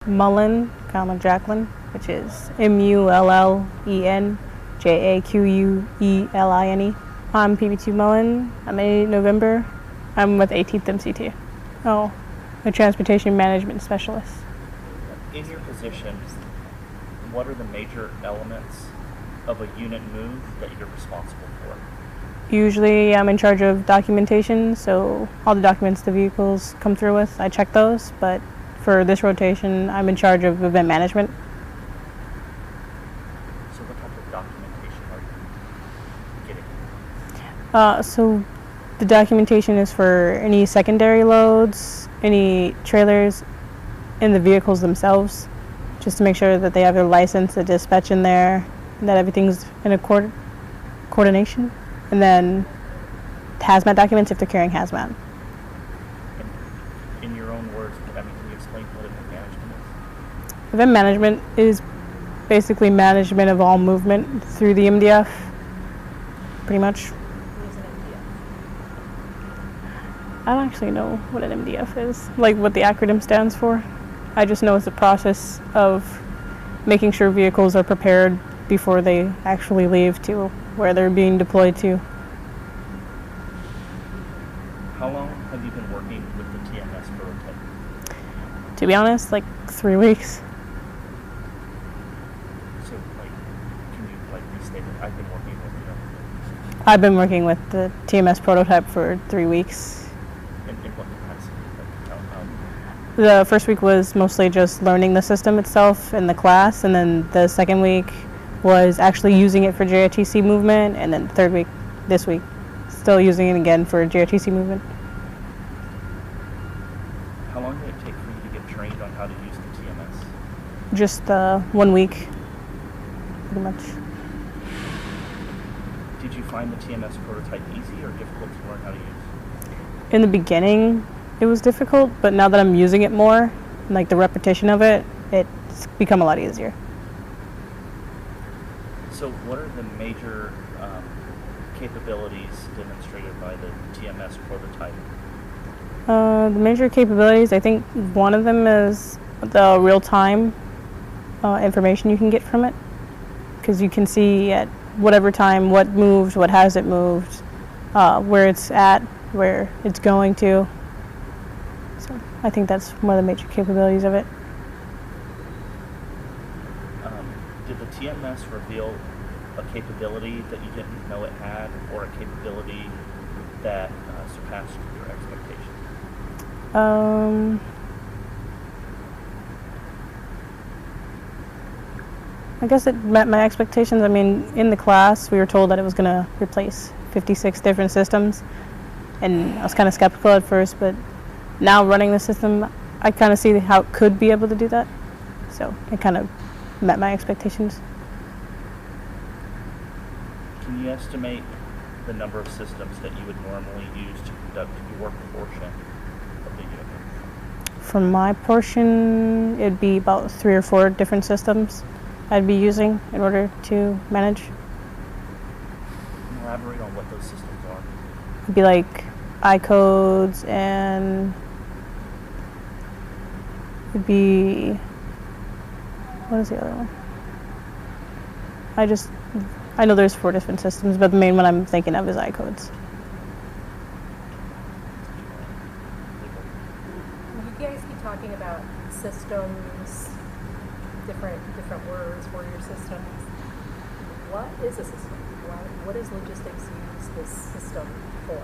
Mullen, Jacqueline, which is MULLEN JAQUELINE. I'm PB2 Mullen. I'm 8 November. I'm with 18th MCT. Oh, a transportation management specialist. In your position, what are the major elements of a unit move that you're responsible for? Usually I'm in charge of documentation, so all the documents the vehicles come through with, I check those, but for this rotation, I'm in charge of event management. So what type of documentation are you getting? So the documentation is for any secondary loads, any trailers in the vehicles themselves, just to make sure that they have their license, the dispatch in there, and that everything's in a coordination. And then hazmat documents if they're carrying hazmat. In your own words, can you explain what event management is? Event management is basically management of all movement through the MDF, pretty much. What is an MDF? I don't actually know what an MDF is, like what the acronym stands for. I just know it's a process of making sure vehicles are prepared before they actually leave to where they're being deployed to. How long have you been working with the TMS prototype? To be honest, like 3 weeks. So, can you restate it? I've been working with I've been working with the TMS prototype for 3 weeks. In what capacity? The first week was mostly just learning the system itself in the class, and then the second week was actually using it for JRTC movement, and then the third week, this week, still using it again for JRTC movement. How long did it take for you to get trained on how to use the TMS? Just 1 week, pretty much. Did you find the TMS prototype easy or difficult to learn how to use? In the beginning, it was difficult, but now that I'm using it more, like the repetition of it, it's become a lot easier. So what are the major capabilities demonstrated by the TMS prototype? The major capabilities, I think one of them is the real-time information you can get from it, because you can see at whatever time what moved, what hasn't moved, where it's at, where it's going to. So I think that's one of the major capabilities of it. Did the TMS reveal a capability that you didn't know it had, or a capability that surpassed your expectations? I guess it met my expectations. I mean, in the class, we were told that it was going to replace 56 different systems, and I was kind of skeptical at first, but now running the system, I kind of see how it could be able to do that. So it kind of met my expectations. Can you estimate the number of systems that you would normally use to conduct your portion of the unit? For my portion, it'd be about 3 or 4 different systems I'd be using in order to manage. Can you elaborate on what those systems are? It'd be like I-codes, and it'd be, what is the other one? I know there's 4 different systems, but the main one I'm thinking of is I-codes. You guys keep talking about systems, different words for your systems. What is a system? What does logistics use this system for?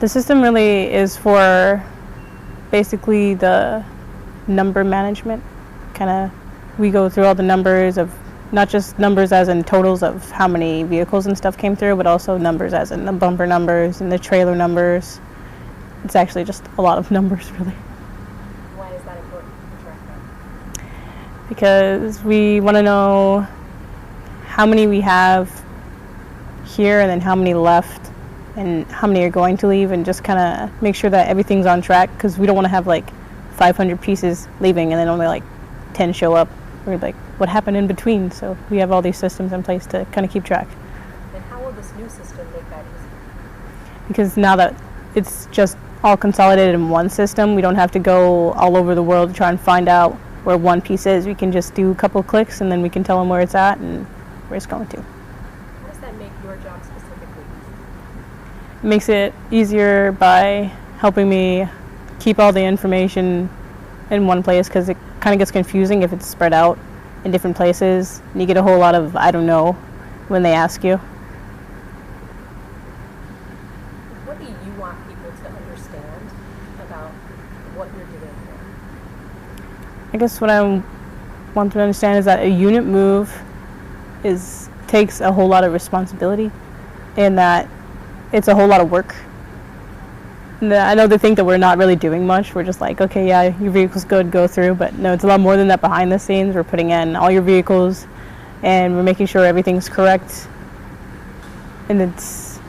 The system really is for basically the number management. We go through all the numbers of, not just numbers as in totals of how many vehicles and stuff came through, but also numbers as in the bumper numbers and the trailer numbers. It's actually just a lot of numbers, really. Why is that important to track that? Because we want to know how many we have here and then how many left and how many are going to leave, and just kind of make sure that everything's on track, because we don't want to have like 500 pieces leaving and then only like 10 show up. We're like, what happened in between? So we have all these systems in place to kind of keep track. And how will this new system make that easy? Because now that it's just all consolidated in one system, we don't have to go all over the world to try and find out where one piece is. We can just do a couple clicks and then we can tell them where it's at and where it's going to. How does that make your job specifically easy? It makes it easier by helping me keep all the information in one place, because it kind of gets confusing if it's spread out in different places and you get a whole lot of I don't know when they ask you. What do you want people to understand about what you're doing here? I guess what I want them to understand is that a unit move takes a whole lot of responsibility, and that it's a whole lot of work. I know they think that we're not really doing much. We're just like, okay, yeah, your vehicle's good, go through. But no, it's a lot more than that behind the scenes. We're putting in all your vehicles, and we're making sure everything's correct. And that is.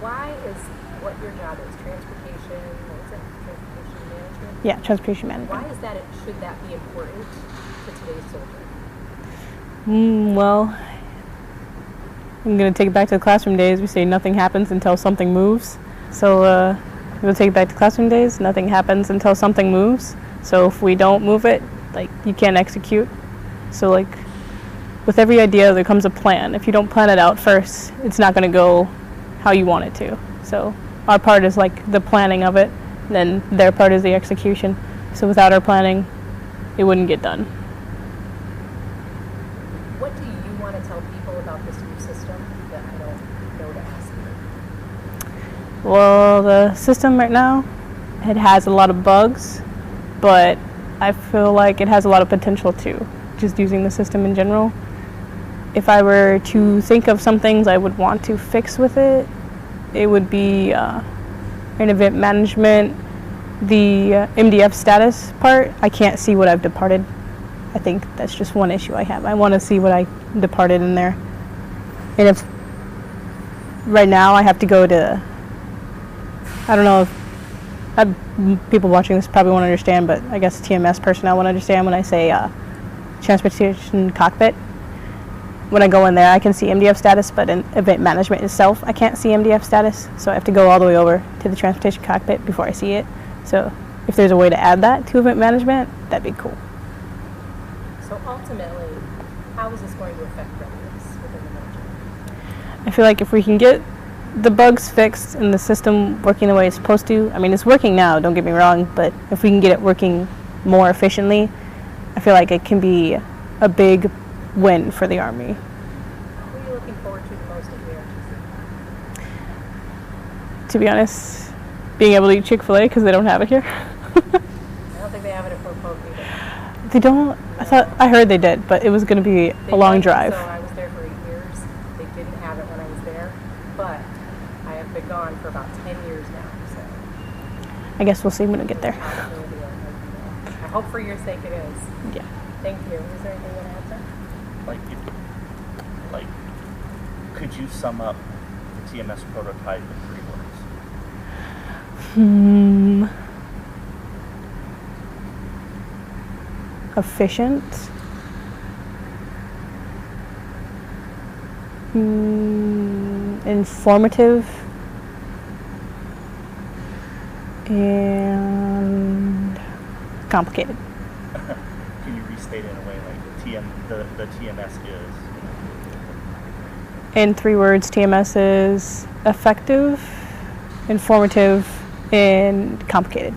Why is what your job is? Transportation, what is it? Transportation management? Yeah, transportation management. Why is that, should that be important to today's soldier? Well, I'm going to take it back to the classroom days. We say nothing happens until something moves. So we'll take it back to classroom days. Nothing happens until something moves. So if we don't move it, like, you can't execute. So like with every idea there comes a plan. If you don't plan it out first, it's not going to go how you want it to. So our part is like the planning of it, then their part is the execution. So without our planning, it wouldn't get done. What do you want to tell people about this new system that I don't know to ask you? Well, the system right now, it has a lot of bugs, but I feel like it has a lot of potential too, just using the system in general. If I were to think of some things I would want to fix with it, it would be in event management, the MDF status part. I can't see what I've departed. I think that's just one issue I have. I want to see what I departed in there. And if right now I have to go to, I don't know if people watching this probably won't understand, but I guess TMS personnel won't understand when I say transportation cockpit. When I go in there, I can see MDF status, but in event management itself, I can't see MDF status. So I have to go all the way over to the transportation cockpit before I see it. So if there's a way to add that to event management, that'd be cool. So ultimately, how is this going to affect readiness within the military? I feel like if we can get the bugs fixed and the system working the way it's supposed to, I mean, it's working now, don't get me wrong, but if we can get it working more efficiently, I feel like it can be a big win for the Army. What are you looking forward to the most at the RTC? To be honest, being able to eat Chick-fil-A because they don't have it here. I don't think they have it at Fort Polk either. They don't? I heard they did, but it was going to be a long drive. So I was there for 8 years. They didn't have it when I was there, but I have been gone for about 10 years now. So I guess we'll see when we get there. I hope for your sake it is. Yeah. Thank you. Is there anything you want to add, sir? Like, could you sum up the TMS prototype in 3 words? Efficient. Informative. And complicated. Can you restate it in a way like the TMS is? In 3 words, TMS is effective, informative, and complicated.